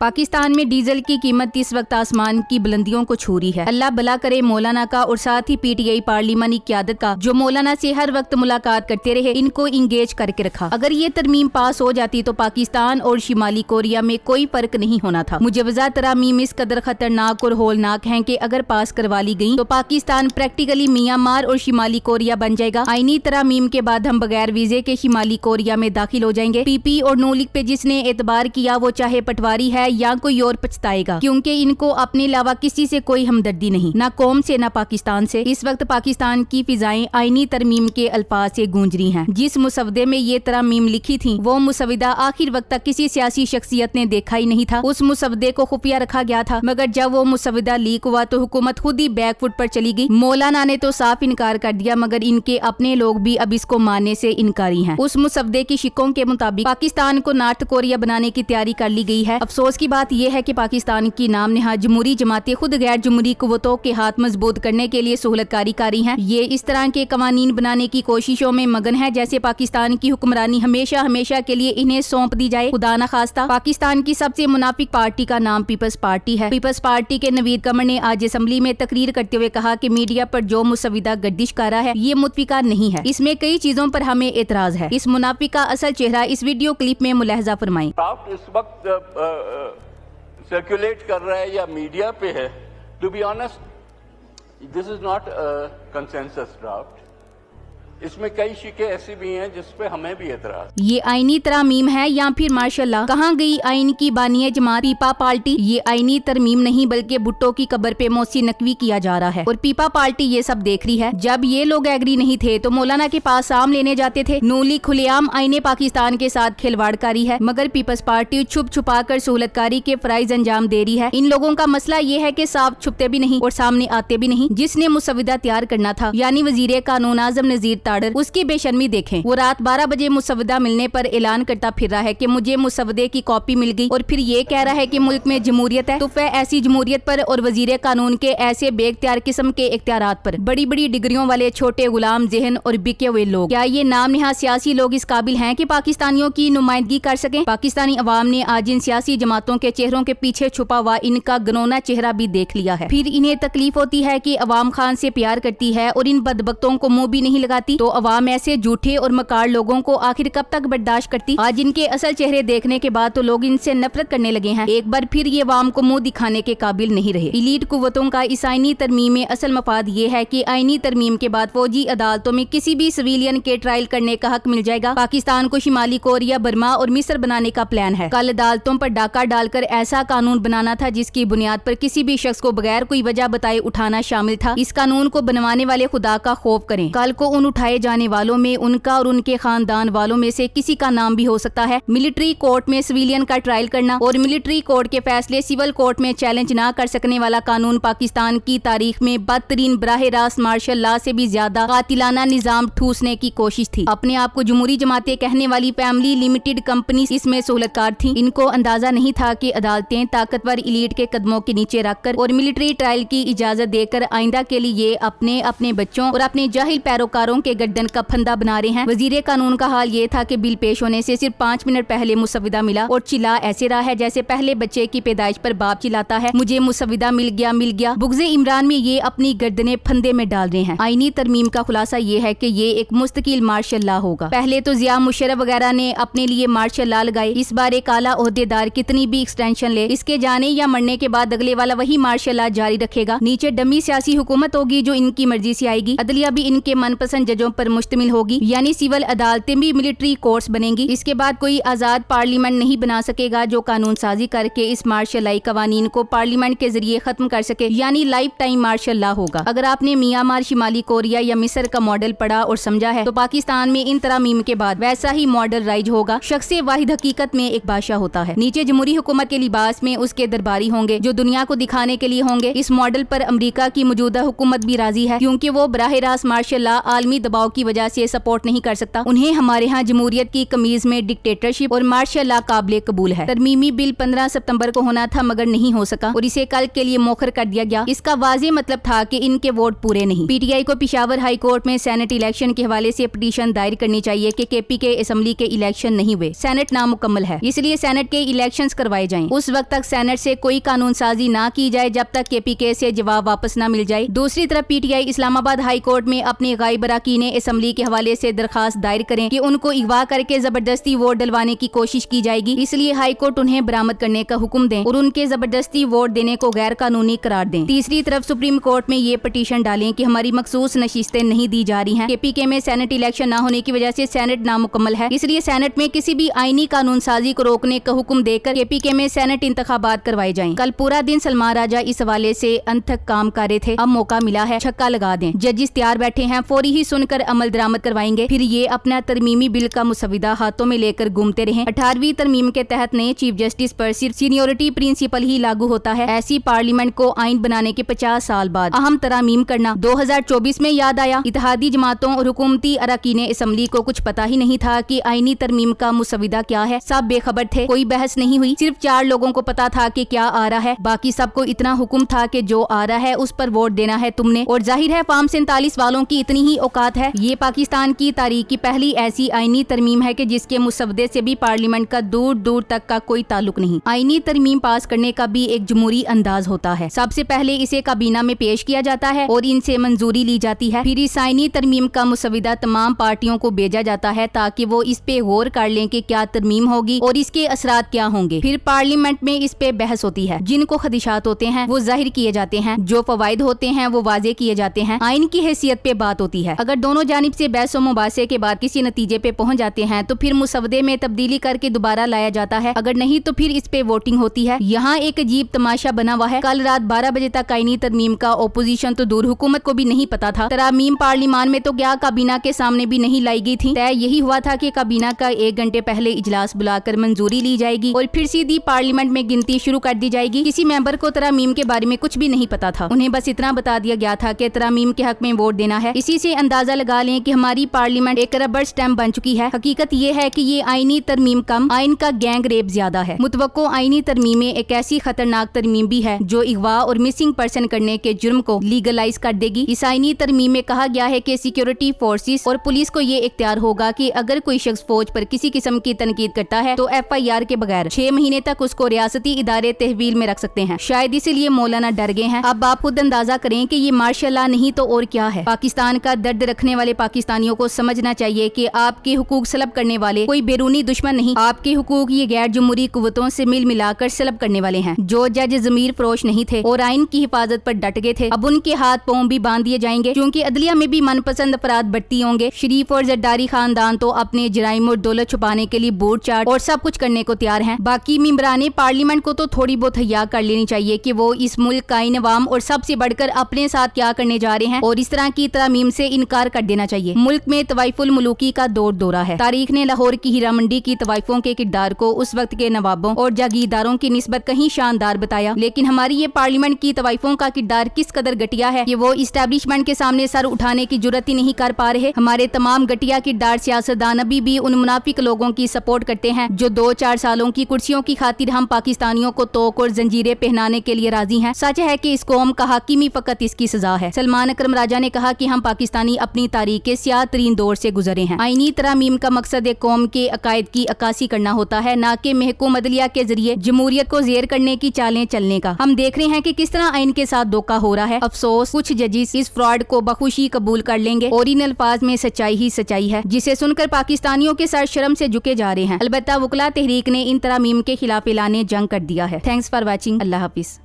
पाकिस्तान में डीजल की कीमत इस वक्त आसमान की बुलंदियों को छू रही है। अल्लाह भला करे मौलाना का और साथ ही पीटीआई पार्लिमानी क़यादत का, जो मौलाना से हर वक्त मुलाकात करते रहे, इनको इंगेज करके रखा। अगर ये तरमीम पास हो जाती तो पाकिस्तान और शिमाली कोरिया में कोई फर्क नहीं होना था। मुजवजा तरामीम इस कदर खतरनाक और होलनाक हैं कि अगर पास करवा ली गई तो पाकिस्तान प्रैक्टिकली म्यांमार और शिमाली कोरिया बन जाएगा। आईनी तरामीम के बाद हम बगैर वीजे के शिमाली कोरिया में दाखिल हो जाएंगे। पीपी और नून लीग पे जिसने एतबार किया वो चाहे पटवारी है या कोई और पछताएगा, क्योंकि इनको अपने अलावा किसी से कोई हमदर्दी नहीं, ना कौम से ना पाकिस्तान से। इस वक्त पाकिस्तान की फिजाएं आईनी तरमीम के अल्फाज से गूंज रही हैं। जिस मुसवदे में ये तरमीम लिखी थी वो मुसवदा आखिर वक्त तक किसी सियासी शख्सियत ने देखा ही नहीं था। उस मुसवदे को खुफिया रखा गया था, मगर जब वो मुसवदा लीक हुआ तो हुकूमत खुद ही बैकफुट पर चली गई। मौलाना ने तो साफ इनकार कर दिया, मगर इनके अपने लोग भी अब इसको मानने से इनकारी हैं। उस मुसवदे की शिकों के मुताबिक पाकिस्तान को नॉर्थ कोरिया बनाने की तैयारी कर ली गई है। अफसोस की बात यह है कि पाकिस्तान की नाम नहाद जमहूरी जमातें खुद गैर जमहूरी कुव्वतों के हाथ मजबूत करने के लिए सहूलतकारी कर रही हैं। ये इस तरह के कवानीन बनाने की कोशिशों में मगन है जैसे पाकिस्तान की हुक्मरानी हमेशा के लिए इन्हें सौंप दी जाए। खुदा न खास्ता पाकिस्तान की सबसे मुनाफिक पार्टी का नाम पीपल्स पार्टी है। पीपल्स पार्टी के नवीद कमर ने आज असेंबली में तकरीर करते हुए कहा कि मीडिया पर जो मुसविदा गर्दिश कर रहा है ये मुतफिका नहीं है, इसमें कई चीजों पर हमें एतराज है। इस मुनाफिक का असल चेहरा इस वीडियो क्लिप में मुलाहजा फरमाएं। इस वक्त सर्कुलेट कर रहा है या मीडिया पे है, to be honest this is not consensus draft. इसमें कई शिकें ऐसी भी हैं जिस पे हमें भी एतराज। ये आईनी तरमीम है या फिर माशाल्लाह कहाँ गई आइन की बानिया जमात पीपा पार्टी। ये आईनी तरमीम नहीं बल्कि भुट्टो की कब्र पे मोहसिन नकवी किया जा रहा है और पीपा पार्टी ये सब देख रही है। जब ये लोग एग्री नहीं थे तो मौलाना के पास साम लेने जाते थे। नूली खुलेआम आईने पाकिस्तान के साथ खिलवाड़कारी है, मगर पीपल्स पार्टी छुप छुपा कर सहूलतकारी के फराइज अंजाम दे रही है। इन लोगों का मसला ये है कि साफ छुपते भी नहीं और सामने आते भी नहीं। जिसने मुसविदा तैयार करना था यानी वजीर कानून आजम नजीर ताड़र, उसकी बेशर्मी देखें। वो रात 12 बजे मुसवदा मिलने पर ऐलान करता फिर रहा है कि मुझे मुसवदे की कॉपी मिल गई और फिर ये कह रहा है कि मुल्क में जमहूरियत है। तो फिर ऐसी जमहूरियत पर और वजीर कानून के ऐसे बेख्तियार किस्म के इख्तियारात पर बड़ी बड़ी डिग्रियों वाले छोटे गुलाम जहन और बिके हुए लोग, क्या ये नाम नहाद सियासी लोग इस काबिल हैं कि पाकिस्तानियों की नुमाइंदगी कर सकें? पाकिस्तानी अवाम ने आज इन सियासी जमातों के चेहरों के पीछे छुपा हुआ इनका गनौना चेहरा भी देख लिया है। फिर इन्हें तकलीफ होती है कि अवाम खान से प्यार करती है और इन बदबख्तों को मुंह भी नहीं लगाती, तो अवाम ऐसे झूठे और मकार लोगों को आखिर कब तक बर्दाश्त करती? आज इनके असल चेहरे देखने के बाद तो लोग इनसे नफरत करने लगे हैं। एक बार फिर ये अवाम को मुंह दिखाने के काबिल नहीं रहे। इलीट कुव्वतों का इस आईनी तरमीम में असल मफाद ये है कि आईनी तरमीम के बाद फौजी अदालतों में किसी भी सिविलियन के ट्रायल करने का हक मिल जाएगा। पाकिस्तान को शिमाली कोरिया, बर्मा और मिस्र बनाने का प्लान है। कल अदालतों पर डाका डालकर ऐसा कानून बनाना था जिसकी बुनियाद पर किसी भी शख्स को बगैर कोई वजह बताए उठाना शामिल था। इस कानून को बनवाने वाले खुदा का खौफ करें। कल को उन उठाए जाने वालों में उनका और उनके खानदान वालों में से किसी का नाम भी हो सकता है। मिलिट्री कोर्ट में सिविलियन का ट्रायल करना और मिलिट्री कोर्ट के फैसले सिविल कोर्ट में चैलेंज ना कर सकने वाला कानून पाकिस्तान की तारीख में बदतरीन बराह रास्त मार्शल लॉ से भी ज्यादा कातिलाना निजाम ठूसने की कोशिश थी। अपने आप को जमहूरी जमातें कहने वाली फैमिली लिमिटेड कंपनी इसमें सहूलतकार थी। इनको अंदाजा नहीं था कि अदालतें ताकतवर इलीट के कदमों के नीचे रखकर और मिलिट्री ट्रायल की इजाजत देकर आइंदा के लिए अपने अपने बच्चों और अपने जाहिल पैरोकारों के गर्दन का फंदा बना रहे हैं। वजीर कानून का हाल ये था कि बिल पेश होने से सिर्फ 5 मिनट पहले मुसविदा मिला और चिल्ला ऐसे रहा है जैसे पहले बच्चे की पैदाइश पर बाप चिल्लाता है, मुझे मुसविदा मिल गया। बुग़्ज़े इमरान में ये अपनी गर्दनें फंदे में डाल रहे हैं। आईनी तरमीम का खुलासा ये है कि ये एक मुस्तकिल मार्शल लॉ होगा। पहले तो जिया मुशर्रफ वगैरह ने अपने लिए मार्शल लॉ लगाए। इस बार एक आला ओहदेदार कितनी भी एक्सटेंशन ले, इसके जाने या मरने के बाद अगले वाला वही मार्शल लॉ जारी रखेगा। नीचे डमी सियासी हुकूमत होगी जो इनकी मर्जी से आएगी। अदलिया भी इनके मनपसंद जजों पर मुश्तमिल होगी, यानी सिविल अदालतें भी मिलिट्री कोर्ट्स बनेंगी। इसके बाद कोई आजाद पार्लियामेंट नहीं बना सकेगा जो कानून साजी करके इस मार्शल लाई कवानीन को पार्लियामेंट के जरिए खत्म कर सके, यानी लाइफ टाइम मार्शल लॉ होगा। अगर आपने म्यांमार, शिमाली कोरिया या मिस्र का मॉडल पढ़ा और समझा है तो पाकिस्तान में इन तरमीम के बाद वैसा ही मॉडल राइज होगा। शख्स वाहिद हकीकत में एक बादशाह होता है। नीचे जमहूरी हुकूमत के लिबास में उसके दरबारी होंगे जो दुनिया को दिखाने के लिए होंगे। इस मॉडल पर अमरीका की मौजूदा हुकूमत भी राजी है, क्योंकि वो बराह रास्त मार्शल लॉ आलमी دباؤ کی وجہ سے سپورٹ نہیں کر سکتا، انہیں ہمارے ہاں جمہوریت کی قمیض میں ڈکٹیٹرشپ اور مارشل لا قابل قبول ہے۔ ترمیمی بل 15 ستمبر کو ہونا تھا مگر نہیں ہو سکا اور اسے کل کے لیے موخر کر دیا گیا۔ اس کا واضح مطلب تھا کہ ان کے ووٹ پورے نہیں۔ پی ٹی آئی کو پشاور ہائی کورٹ میں سینٹ الیکشن کے حوالے سے پٹیشن دائر کرنی چاہیے کہ کے پی کے اسمبلی کے الیکشن نہیں ہوئے، سینٹ نامکمل ہے، اس لیے سینٹ کے الیکشنز کروائے جائیں۔ اس وقت تک سینٹ سے کوئی قانون سازی نہ کی جائے جب تک کے پی کے سے جواب واپس نہ مل جائے۔ دوسری طرف پی ٹی آئی اسلام آباد ہائی کورٹ میں اپنے غائب اراکین اسمبلی کے حوالے سے درخواست دائر کریں کہ ان کو اغوا کر کے زبردستی ووٹ ڈلوانے کی کوشش کی جائے گی، اس لیے ہائی کورٹ انہیں برآمد کرنے کا حکم دیں اور ان کے زبردستی ووٹ دینے کو غیر قانونی قرار دیں۔ تیسری طرف سپریم کورٹ میں یہ پٹیشن ڈالیں کہ ہماری مخصوص نشستیں نہیں دی جا رہی ہیں، کے پی کے میں سینٹ الیکشن نہ ہونے کی وجہ سے سینٹ نامکمل ہے، اس لیے سینٹ میں کسی بھی آئینی قانون سازی کو روکنے کا حکم دے کر کے پی کے میں سینٹ انتخابات کروائے جائیں۔ کل پورا دن سلمان راجہ اس حوالے سے انتھک کام کر رہے تھے، اب موقع ملا ہے، چھکا لگا دیں۔ ججز تیار بیٹھے ہیں، فوری ہی سن کر عمل درآمد کروائیں گے، پھر یہ اپنا ترمیمی بل کا مسودہ ہاتھوں میں لے کر گھومتے رہیں۔ 18ویں ترمیم کے تحت نئے چیف جسٹس پر صرف سینیورٹی پرنسپل ہی لاگو ہوتا ہے، ایسی پارلیمنٹ کو آئین بنانے کے 50 سال بعد اہم ترامیم کرنا 2024 میں یاد آیا۔ اتحادی جماعتوں اور حکومتی اراکین اسمبلی کو کچھ پتا ہی نہیں تھا کہ آئینی ترمیم کا مسودہ کیا ہے، سب بے خبر تھے، کوئی بحث نہیں ہوئی، صرف 4 لوگوں کو پتا تھا کہ کیا آ رہا ہے، باقی سب کو اتنا حکم تھا کہ جو آ رہا ہے اس پر ووٹ دینا ہے تم نے، اور ظاہر ہے فارم 47 والوں کی اتنی ہی اوقات ہے۔ یہ پاکستان کی تاریخ کی پہلی ایسی آئینی ترمیم ہے کہ جس کے مسودے سے بھی پارلیمنٹ کا دور دور تک کا کوئی تعلق نہیں۔ آئینی ترمیم پاس کرنے کا بھی ایک جمہوری انداز ہوتا ہے، سب سے پہلے اسے کابینہ میں پیش کیا جاتا ہے اور ان سے منظوری لی جاتی ہے، پھر اس آئینی ترمیم کا مسودہ تمام پارٹیوں کو بھیجا جاتا ہے تاکہ وہ اس پہ غور کر لیں کہ کیا ترمیم ہوگی اور اس کے اثرات کیا ہوں گے، پھر پارلیمنٹ میں اس پہ بحث ہوتی ہے، جن کو خدشات ہوتے ہیں وہ ظاہر کیے جاتے ہیں، جو فوائد ہوتے ہیں وہ واضح کیے جاتے ہیں، آئین کی حیثیت پہ بات ہوتی ہے۔ اگر دونوں جانب سے بحث و مباحثے کے بعد کسی نتیجے پہ پہنچ جاتے ہیں تو پھر مسودے میں تبدیلی کر کے دوبارہ لایا جاتا ہے، اگر نہیں تو پھر اس پہ ووٹنگ ہوتی ہے۔ یہاں ایک عجیب تماشا بنا ہوا ہے، کل رات 12 بجے تک آئینی ترمیم کا اپوزیشن تو دور حکومت کو بھی نہیں پتا تھا، ترامیم پارلیمان میں تو کیا کابینہ کے سامنے بھی نہیں لائی گئی تھی، طے یہی ہوا تھا کہ کابینہ کا 1 گھنٹے پہلے اجلاس بلا کر منظوری لی جائے گی اور پھر سیدھی پارلیمنٹ میں گنتی شروع کر دی جائے گی۔ کسی ممبر کو ترامیم کے بارے میں کچھ بھی نہیں پتا تھا، انہیں بس اتنا بتا دیا گیا تھا کہ ترامیم کے حق میں ووٹ دینا ہے۔ اسی سے اندازہ لگا لیں کہ ہماری پارلیمنٹ ایک ربڑ سٹیمپ بن چکی ہے۔ حقیقت یہ ہے کہ یہ آئینی ترمیم کم، آئین کا گینگ ریپ زیادہ ہے۔ متوقع آئینی ترمیمیں ایک ایسی خطرناک ترمیم بھی ہے جو اغوا اور مسنگ پرسن کرنے کے جرم کو لیگلائز کر دے گی۔ اس آئینی ترمیم میں کہا گیا ہے کہ سیکیورٹی فورسز اور پولیس کو یہ اختیار ہوگا کہ اگر کوئی شخص فوج پر کسی قسم کی تنقید کرتا ہے تو FIR کے بغیر 6 مہینے تک اس کو ریاستی ادارے تحویل میں رکھ سکتے ہیں۔ شاید اسی لیے مولانا ڈر گئے ہیں۔ اب آپ خود اندازہ کریں کہ یہ مارشل لا نہیں تو اور کیا ہے۔ پاکستان کا درد رکھنے والے پاکستانیوں کو سمجھنا چاہیے کہ آپ کے حقوق سلب کرنے والے کوئی بیرونی دشمن نہیں، آپ کے حقوق یہ غیر جمہوری قوتوں سے مل ملا کر سلب کرنے والے ہیں۔ جو جج ضمیر فروش نہیں تھے اور آئین کی حفاظت پر ڈٹ گئے تھے، اب ان کے ہاتھ پاؤں بھی باندھ دیے جائیں گے، کیونکہ عدلیہ میں بھی من پسند افراد بڑھتی ہوں گے۔ شریف اور زرداری خاندان تو اپنے جرائم اور دولت چھپانے کے لیے بوٹ چاٹ اور سب کچھ کرنے کو تیار ہیں۔ باقی ممبران پارلیمنٹ کو تو تھوڑی بہت حیا کر لینی چاہیے کہ وہ اس ملک کا عوام اور سب سے بڑھ کر اپنے ساتھ کیا کرنے جا رہے ہیں اور اس طرح کی ترامیم سے انکار کر دینا چاہیے۔ ملک میں طوائف الملوکی کا دورہ ہے۔ تاریخ نے لاہور کی ہیرا منڈی کی طوائفوں کے کردار کو اس وقت کے نوابوں اور جاگیرداروں کی نسبت کہیں شاندار بتایا، لیکن ہماری یہ پارلیمنٹ کی طوائفوں کا کردار کس قدر گٹیا ہے کہ وہ اسٹیبلشمنٹ کے سامنے سر اٹھانے کی جرات ہی نہیں کر پا رہے۔ ہمارے تمام گٹیا کردار سیاستدان ابھی بھی ان منافق لوگوں کی سپورٹ کرتے ہیں جو 2-4 سالوں کی کرسیوں کی خاطر ہم پاکستانیوں کو توق اور زنجیریں پہنانے کے لیے راضی ہیں۔ سچ ہے کہ اس قوم کا حاکمی فقط اس کی سزا ہے۔ سلمان اکرم راجہ نے کہا کہ ہم پاکستانی اپنی تاریخ کے سیاہ ترین دور سے گزرے ہیں۔ آئینی ترامیم کا مقصد ایک قوم کے عقائد کی عکاسی کرنا ہوتا ہے، نہ کہ محکوم عدلیہ کے ذریعے جمہوریت کو زیر کرنے کی چالیں چلنے کا۔ ہم دیکھ رہے ہیں کہ کس طرح آئین کے ساتھ دھوکہ ہو رہا ہے۔ افسوس کچھ ججز اس فراڈ کو بخوشی قبول کر لیں گے اور ان الفاظ میں سچائی ہی سچائی ہے، جسے سن کر پاکستانیوں کے سر شرم سے جھکے جا رہے ہیں۔ البتہ وکلا تحریک نے ان ترامیم کے خلاف اعلان جنگ کر دیا ہے۔ Thanks for watching. اللہ حافظ۔